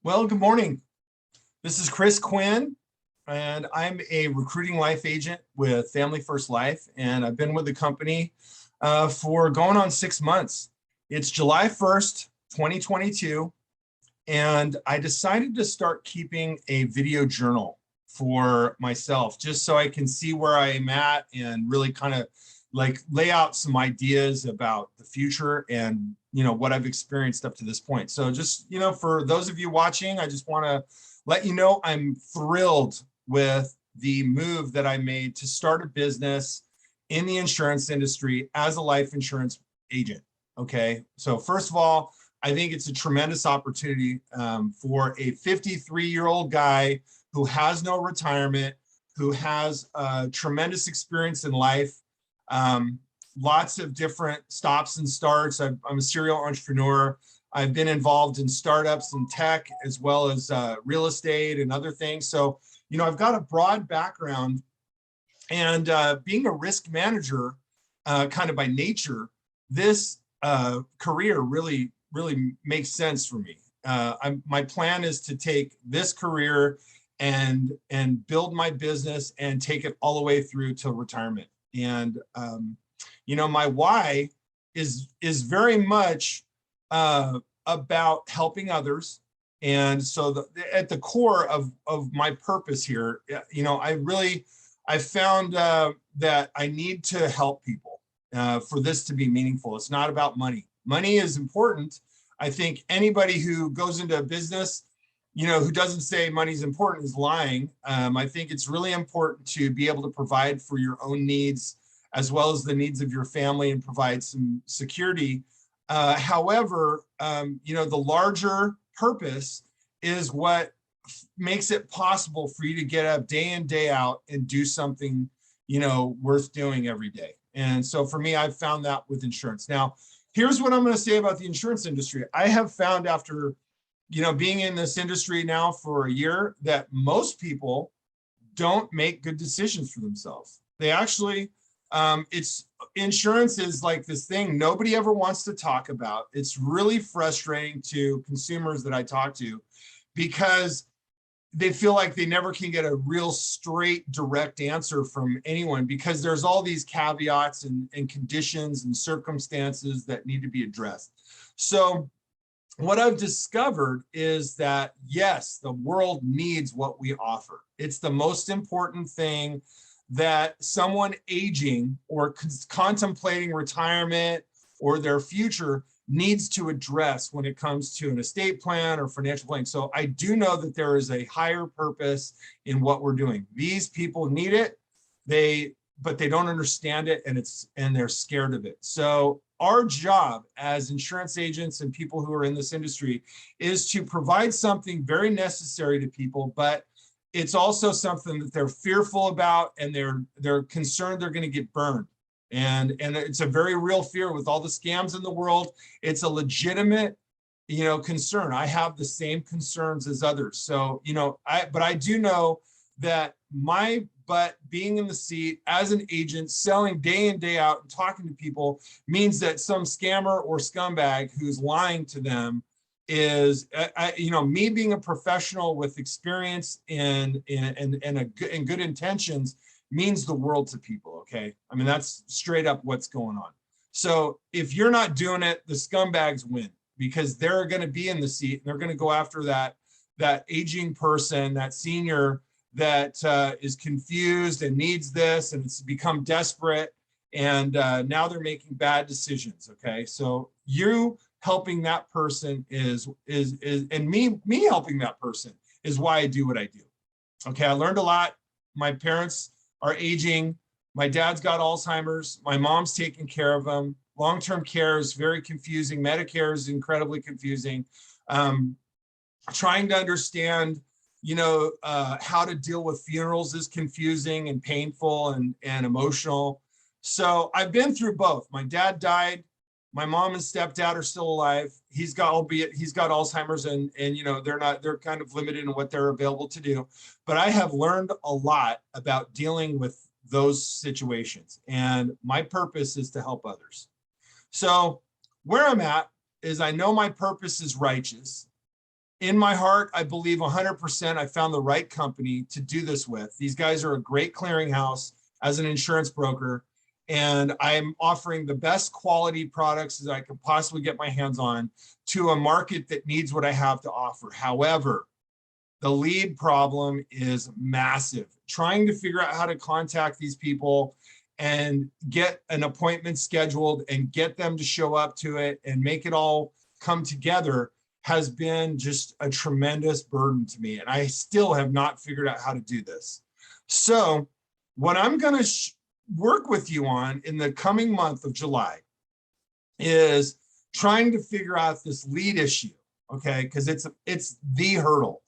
Well, good morning. This is Chris Quinn, and I'm a recruiting life agent with Family First Life, and I've been with the company for going on 6 months. It's July 1st, 2022, and I decided to start keeping a video journal for myself, just so I can see where I am at and really kind of like lay out some ideas about the future and what I've experienced up to this point. So just for those of you watching, I just want to let you know I'm thrilled with the move that I made to start a business in the insurance industry as a life insurance agent. Okay, so first of all, I think it's a tremendous opportunity for a 53-year-old guy who has no retirement, who has tremendous experience in life, lots of different stops and starts. I'm a serial entrepreneur. I've been involved in startups and tech, as well as real estate and other things. So, I've got a broad background, and being a risk manager kind of by nature, this career really makes sense for me. My plan is to take this career and build my business and take it all the way through to retirement. And my why is very much about helping others. And so at the core of my purpose here, I found that I need to help people for this to be meaningful. It's not about money. Money is important. I think anybody who goes into a business, who doesn't say money's important is lying. I think it's really important to be able to provide for your own needs as well as the needs of your family and provide some security. However, the larger purpose is what makes it possible for you to get up day in, day out and do something, worth doing every day. And so for me, I've found that with insurance. Now, here's what I'm going to say about the insurance industry. I have found after, being in this industry now for a year, that most people don't make good decisions for themselves. They actually, insurance is like this thing nobody ever wants to talk about. It's really frustrating to consumers that I talk to because they feel like they never can get a real straight, direct answer from anyone because there's all these caveats and conditions and circumstances that need to be addressed. So what I've discovered is that, yes, the world needs what we offer. It's the most important thing that someone aging or contemplating retirement or their future needs to address when it comes to an estate plan or financial planning. So I do know that there is a higher purpose in what we're doing. These people need it, but they don't understand it, and they're scared of it. So our job as insurance agents and people who are in this industry is to provide something very necessary to people, but it's also something that they're fearful about, and they're concerned they're going to get burned. And it's a very real fear with all the scams in the world. It's a legitimate, concern. I have the same concerns as others. So, but I do know that being in the seat as an agent, selling day in, day out and talking to people means that some scammer or scumbag who's lying to them is, me being a professional with experience and good intentions means the world to people. Okay. I mean, that's straight up what's going on. So if you're not doing it, the scumbags win because they're going to be in the seat and they're going to go after that aging person, that senior that is confused and needs this, and it's become desperate. And now they're making bad decisions. Okay. So you helping that person and me helping that person is why I do what I do. Okay. I learned a lot. My parents are aging. My dad's got Alzheimer's. My mom's taking care of him. Long-term care is very confusing. Medicare is incredibly confusing. Trying to understand, how to deal with funerals is confusing and painful and emotional. So I've been through both. My dad died. My mom and stepdad are still alive. He's got Alzheimer's and they're kind of limited in what they're available to do. But I have learned a lot about dealing with those situations. And my purpose is to help others. So where I'm at is I know my purpose is righteous. in my heart, I believe 100% I found the right company to do this with. These guys are a great clearinghouse as an insurance broker, and I'm offering the best quality products that I could possibly get my hands on to a market that needs what I have to offer. However, the lead problem is massive. Trying to figure out how to contact these people and get an appointment scheduled and get them to show up to it and make it all come together has been just a tremendous burden to me. And I still have not figured out how to do this. So what I'm going to work with you on in the coming month of July is trying to figure out this lead issue, okay? Because it's the hurdle.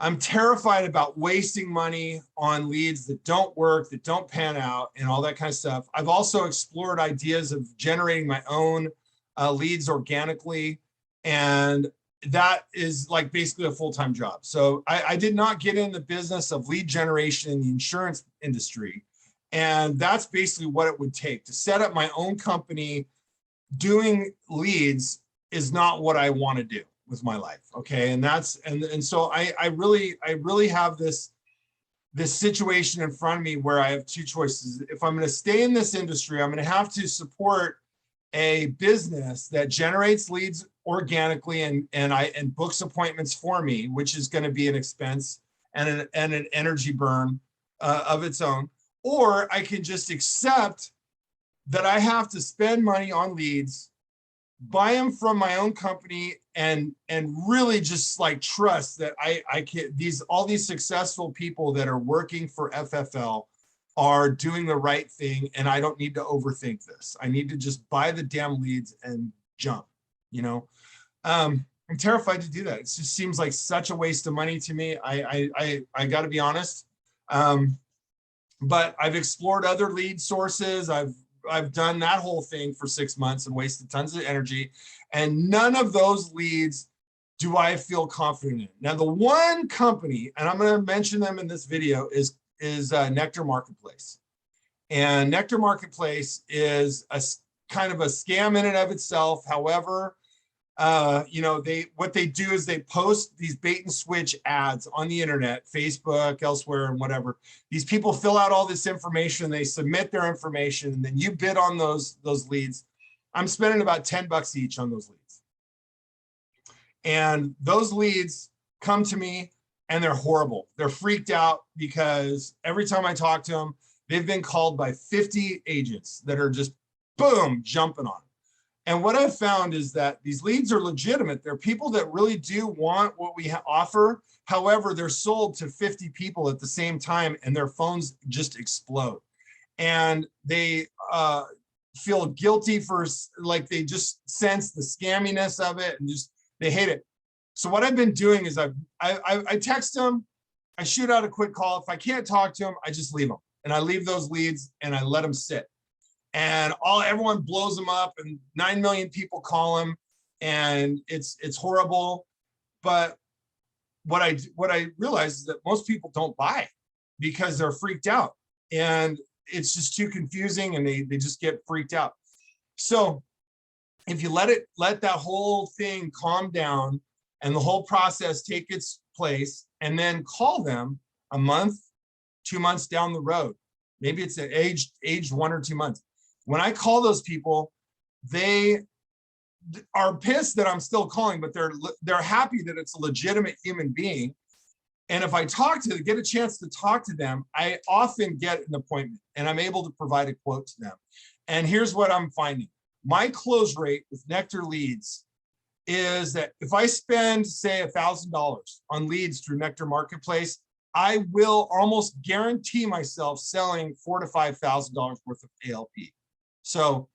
I'm terrified about wasting money on leads that don't work, that don't pan out, and all that kind of stuff. I've also explored ideas of generating my own leads organically, and that is like basically a full-time job. So I did not get in the business of lead generation in the insurance industry, and that's basically what it would take to set up my own company. Doing leads is not what I want to do with my life, okay? And that's and so I really have this situation in front of me where I have two choices. If I'm going to stay in this industry, I'm going to have to support a business that generates leads organically and books appointments for me, which is going to be an expense and an energy burn of its own, or I can just accept that I have to spend money on leads, buy them from my own company, and really just like trust that I can all these successful people that are working for FFL are doing the right thing, and I don't need to overthink this. I need to just buy the damn leads and jump, you know. I'm terrified to do that. It just seems like such a waste of money to me. I got to be honest. But I've explored other lead sources. I've done that whole thing for 6 months and wasted tons of energy, and none of those leads do I feel confident in. Now, the one company, and I'm going to mention them in this video, is Nectar Marketplace. And Nectar Marketplace is a kind of a scam in and of itself. However, you know, what they do is they post these bait and switch ads on the internet, Facebook, elsewhere, and whatever. These people fill out all this information, they submit their information, and then you bid on those leads. I'm spending about $10 each on those leads. And those leads come to me and they're horrible. They're freaked out because every time I talk to them, they've been called by 50 agents that are just boom, jumping on. And what I've found is that these leads are legitimate. They're people that really do want what we offer. However, they're sold to 50 people at the same time, and their phones just explode. And they feel guilty for, like, they just sense the scamminess of it and just, they hate it. So what I've been doing is I text them, I shoot out a quick call. If I can't talk to them, I just leave them. And I leave those leads and I let them sit. And everyone blows them up, and 9 million people call them, and it's horrible. But what I realize is that most people don't buy because they're freaked out, and it's just too confusing, and they just get freaked out. So if you let that whole thing calm down and the whole process take its place, and then call them a month, 2 months down the road, maybe it's at aged 1 or 2 months. When I call those people, they are pissed that I'm still calling, but they're happy that it's a legitimate human being. And if I get a chance to talk to them, I often get an appointment and I'm able to provide a quote to them. And here's what I'm finding. My close rate with Nectar leads is that if I spend, say, $1,000 on leads through Nectar Marketplace, I will almost guarantee myself selling $4,000 to $5,000 worth of ALP. So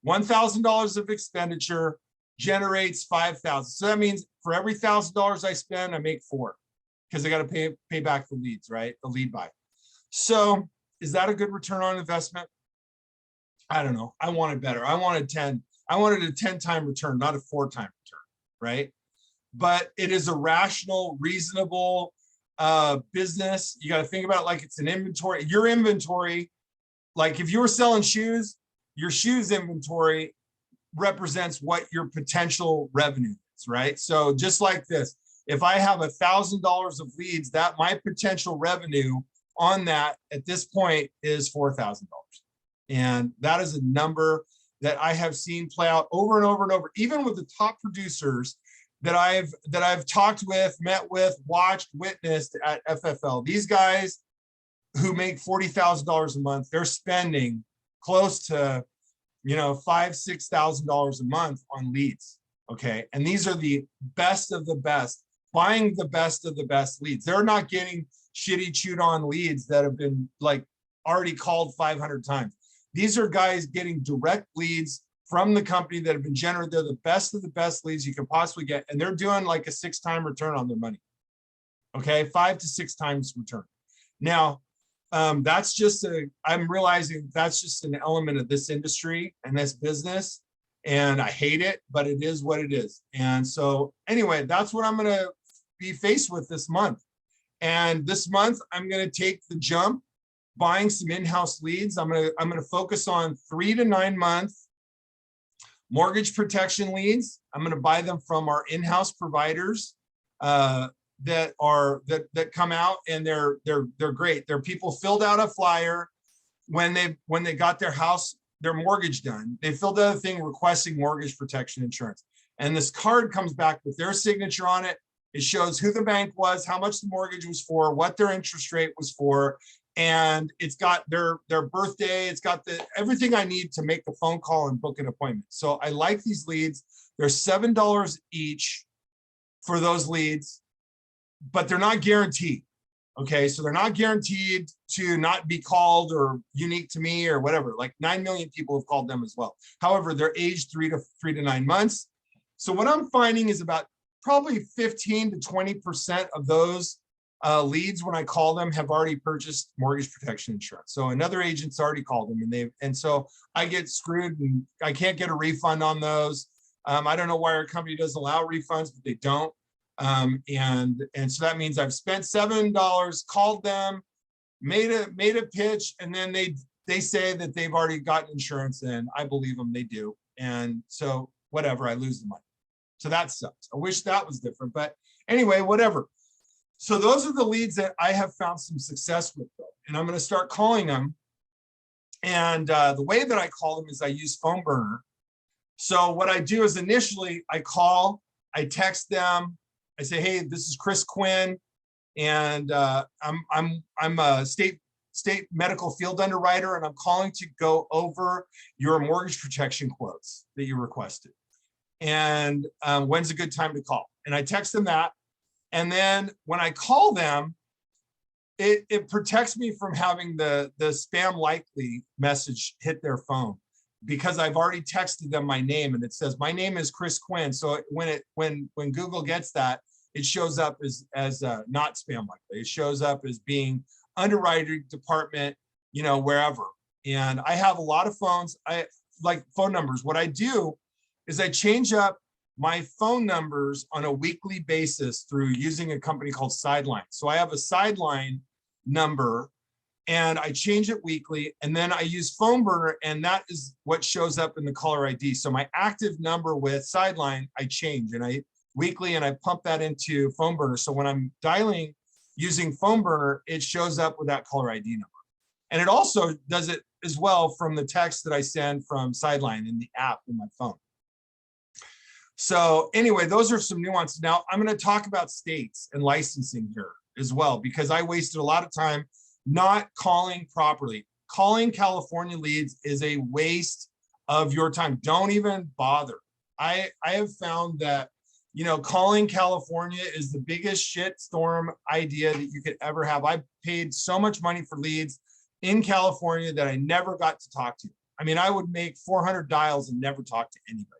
$1,000 of expenditure generates $5,000. So that means for every $1,000 I spend, I make $4, because I got to pay back the leads, right? The lead buy. So is that a good return on investment? I don't know. I wanted better. I wanted a 10-time return, not a 4-time return, right? But it is a rational, reasonable business. You got to think about it like it's an inventory. Your inventory, like if you were selling shoes, your shoes inventory represents what your potential revenue leads, right? So just like this, if I have $1,000 of leads, that my potential revenue on that at this point is $4,000. And that is a number that I have seen play out over and over and over, even with the top producers that I've talked with, met with, watched, witnessed at FFL. These guys who make $40,000 a month, they're spending close to, $5,000-6,000 a month on leads. Okay, and these are the best of the best, buying the best of the best leads. They're not getting shitty chewed on leads that have been like already called 500 times. These are guys getting direct leads from the company that have been generated. They're the best of the best leads you can possibly get, and they're doing like a 6-time return on their money. Okay, 5 to 6 times return. Now, that's just I'm realizing that's just an element of this industry and this business, and I hate it, but it is what it is. And so anyway, that's what I'm going to be faced with this month. And this month, I'm going to take the jump, buying some in-house leads. I'm going to focus on 3 to 9 month mortgage protection leads. I'm going to buy them from our in-house providers that come out, and they're great. They're people filled out a flyer when they got their mortgage done. They filled out a thing requesting mortgage protection insurance, and this card comes back with their signature on it. It shows who the bank was, how much the mortgage was for, what their interest rate was for, and it's got their birthday. It's got everything I need to make the phone call and book an appointment. So I like these leads. They're $7 each for those leads, but they're not guaranteed. Okay, so they're not guaranteed to not be called or unique to me or whatever. Like 9 million people have called them as well. However, they're aged 3 to 9 months. So what I'm finding is about probably 15 to 20% of those leads when I call them have already purchased mortgage protection insurance. So another agent's already called them, and so I get screwed and I can't get a refund on those. I don't know why our company doesn't allow refunds, but they don't. And so that means I've spent $7, called them, made a pitch, and then they say that they've already gotten insurance, and I believe them, they do. And so whatever, I lose the money. So that sucks. I wish that was different, but anyway, whatever. So those are the leads that I have found some success with, though, and I'm going to start calling them. And the way that I call them is I use Phone Burner. So what I do is initially I call, I text them, I say, hey, this is Chris Quinn, and I'm a state medical field underwriter, and I'm calling to go over your mortgage protection quotes that you requested. And when's a good time to call? And I text them that. And then when I call them, it protects me from having the spam likely message hit their phone, because I've already texted them my name, and it says my name is Chris Quinn. So when Google gets that, it shows up as not spam likely. It shows up as being underwriting department, wherever. And I have a lot of phones. I like phone numbers. What I do is I change up my phone numbers on a weekly basis through using a company called Sideline. So I have a Sideline number, and I change it weekly, and then I use Phone Burner, and that is what shows up in the caller ID. So my active number with Sideline, I change, and I weekly, and I pump that into Phone Burner. So when I'm dialing using Phone Burner, it shows up with that caller ID number. And it also does it as well from the text that I send from Sideline in the app in my phone. So anyway, those are some nuances. Now I'm going to talk about states and licensing here as well, because I wasted a lot of time not calling properly. Calling California leads is a waste of your time. Don't even bother. I have found that, calling California is the biggest shitstorm idea that you could ever have. I paid so much money for leads in California that I never got to talk to. I mean, I would make 400 dials and never talk to anybody.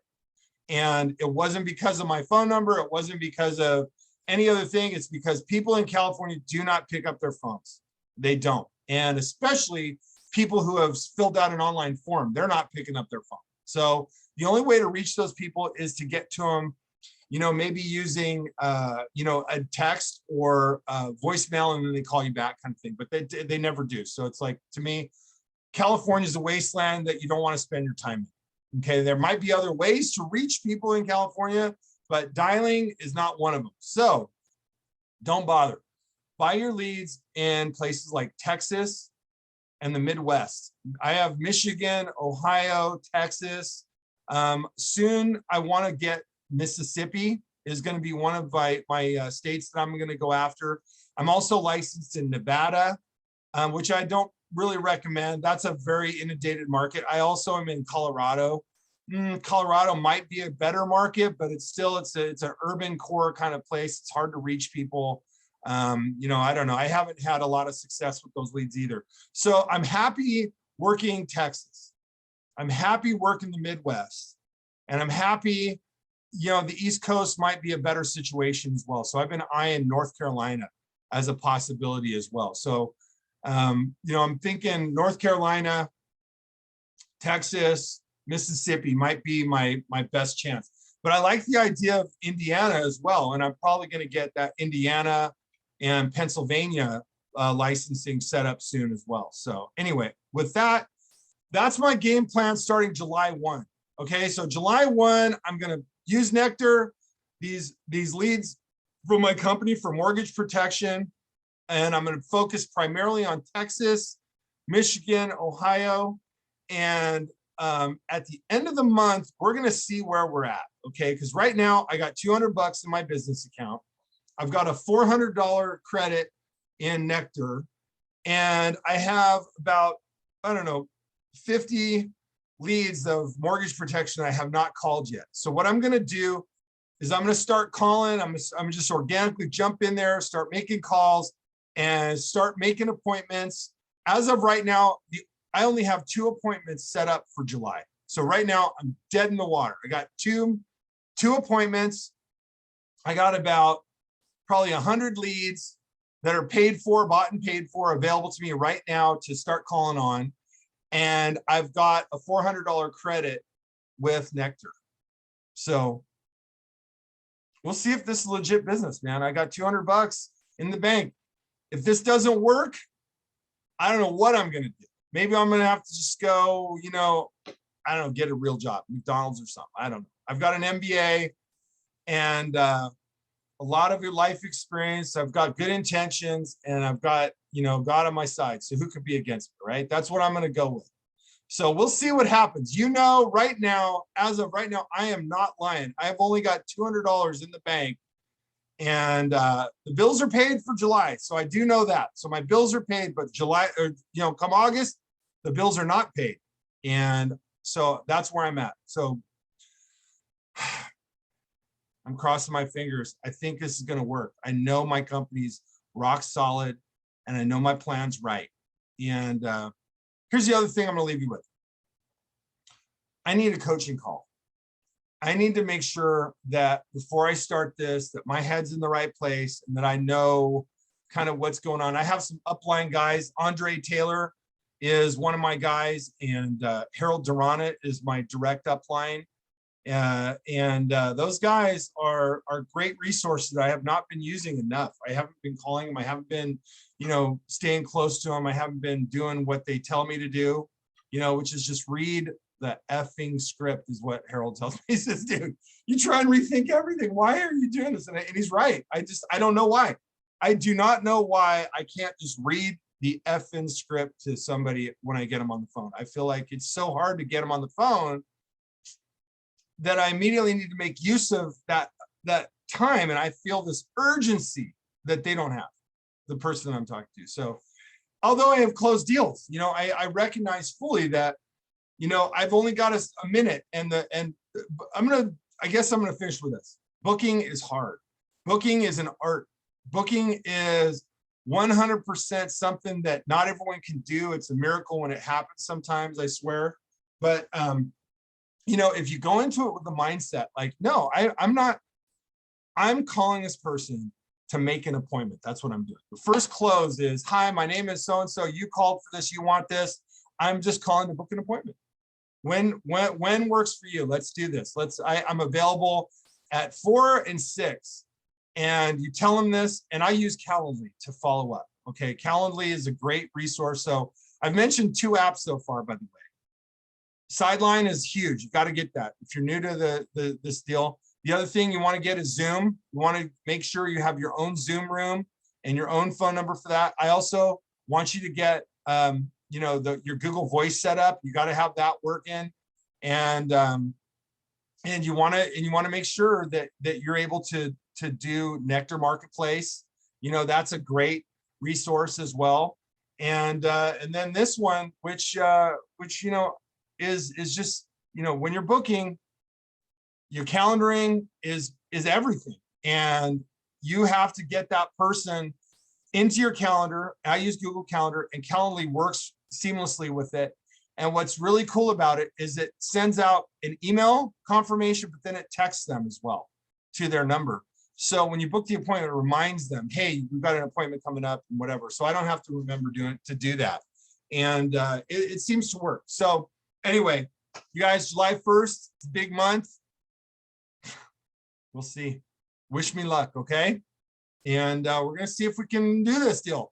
And it wasn't because of my phone number. It wasn't because of any other thing. It's because people in California do not pick up their phones. They don't. And especially people who have filled out an online form, they're not picking up their phone. So the only way to reach those people is to get to them, maybe using, a text or voicemail, and then they call you back kind of thing, but they never do. So it's like, to me, California is a wasteland that you don't want to spend your time in. Okay, there might be other ways to reach people in California, but dialing is not one of them. So don't bother. Buy your leads in places like Texas and the Midwest. I have Michigan, Ohio, Texas. Soon I want to get Mississippi is going to be one of my states that I'm going to go after. I'm also licensed in Nevada, which I don't really recommend. That's a very inundated market. I also am in Colorado. Colorado might be a better market, but it's an urban core kind of place. It's hard to reach people. You know, I don't know. I haven't had a lot of success with those leads either. So I'm happy working Texas. I'm happy working the Midwest, and I'm happy, you know, the East Coast might be a better situation as well. So I've been eyeing North Carolina as a possibility as well. So, you know, I'm thinking North Carolina, Texas, Mississippi might be my best chance. But I like the idea of Indiana as well. And I'm probably going to get that Indiana and Pennsylvania licensing set up soon as well. So anyway, with that, that's my game plan starting July 1. Okay, so July 1, I'm going to use Nectar, these leads from my company for mortgage protection. And I'm going to focus primarily on Texas, Michigan, Ohio. And at the end of the month, we're going to see where we're at. Okay, because right now I got $200 in my business account. I've got a $400 credit in Nectar, and I have about, I don't know, 50 leads of mortgage protection I have not called yet. So what I'm going to do is I'm going to start calling. I'm just organically jump in there, start making calls, and start making appointments. As of right now, I only have 2 appointments set up for July. So right now I'm dead in the water. I got two appointments. I got about probably 100 leads that are paid for, bought and paid for, available to me right now to start calling on. And I've got a $400 credit with Nectar. So we'll see if this is legit business, man. I got $200 in the bank. If this doesn't work, I don't know what I'm going to do. Maybe I'm going to have to just go, you know, I don't know, get a real job, McDonald's or something. I don't know. I've got an MBA and a lot of your life experience. I've got good intentions, and I've got, you know, God on my side. So who could be against me, right? That's what I'm going to go with. So we'll see what happens. You know, right now, as of right now, I am not lying. I've only got $200 in the bank, and the bills are paid for July. So I do know that. So my bills are paid, but July, or, you know, come August, the bills are not paid. And so that's where I'm at. So I'm crossing my fingers. I think this is going to work. I know my company's rock solid, and I know my plan's right. And here's the other thing I'm going to leave you with. I need a coaching call. I need to make sure that before I start this, that my head's in the right place and that I know kind of what's going on. I have some upline guys. Andre Taylor is one of my guys, and Harold Durant is my direct upline. Those guys are great resources that I have not been using enough. I haven't been calling them. I haven't been, you know, staying close to them. I haven't been doing what they tell me to do, you know, which is just read the effing script, is what Harold tells me. He says, dude, you try and rethink everything. Why are you doing this? And he's right. I don't know why. I do not know why I can't just read the effing script to somebody when I get them on the phone. I feel like it's so hard to get them on the phone that I immediately need to make use of that time. And I feel this urgency that they don't have, the person that I'm talking to. So although I have closed deals, you know, I recognize fully that, you know, I've only got a minute, and I guess I'm going to finish with this. Booking is hard. Booking is an art. Booking is 100% something that not everyone can do. It's a miracle when it happens sometimes, I swear. But, you know, if you go into it with the mindset, like, no, I'm calling this person to make an appointment. That's what I'm doing. The first close is, hi, my name is so-and-so. You called for this. You want this. I'm just calling to book an appointment. When works for you? Let's do this. I'm available at 4 and 6. And you tell them this, and I use Calendly to follow up. Okay, Calendly is a great resource. So I've mentioned 2 apps so far, by the way. Sideline is huge. You got to get that. If you're new to this deal, The other thing you want to get is Zoom. You want to make sure you have your own Zoom room and your own phone number for that. I also want you to get, you know, your Google Voice set up. You got to have that working, and you want to make sure that you're able to do Nectar Marketplace. You know, that's a great resource as well. And then this one, which you know is just, you know, when you're booking, your calendaring is everything, and you have to get that person into your calendar. I use Google Calendar, and Calendly works seamlessly with it. And what's really cool about it is it sends out an email confirmation, but then it texts them as well to their number. So when you book the appointment, it reminds them, hey, we've got an appointment coming up and whatever. So I don't have to remember to do that. And it seems to work. So anyway, you guys, July 1st, it's a big month. We'll see. Wish me luck, okay? And we're going to see if we can do this deal.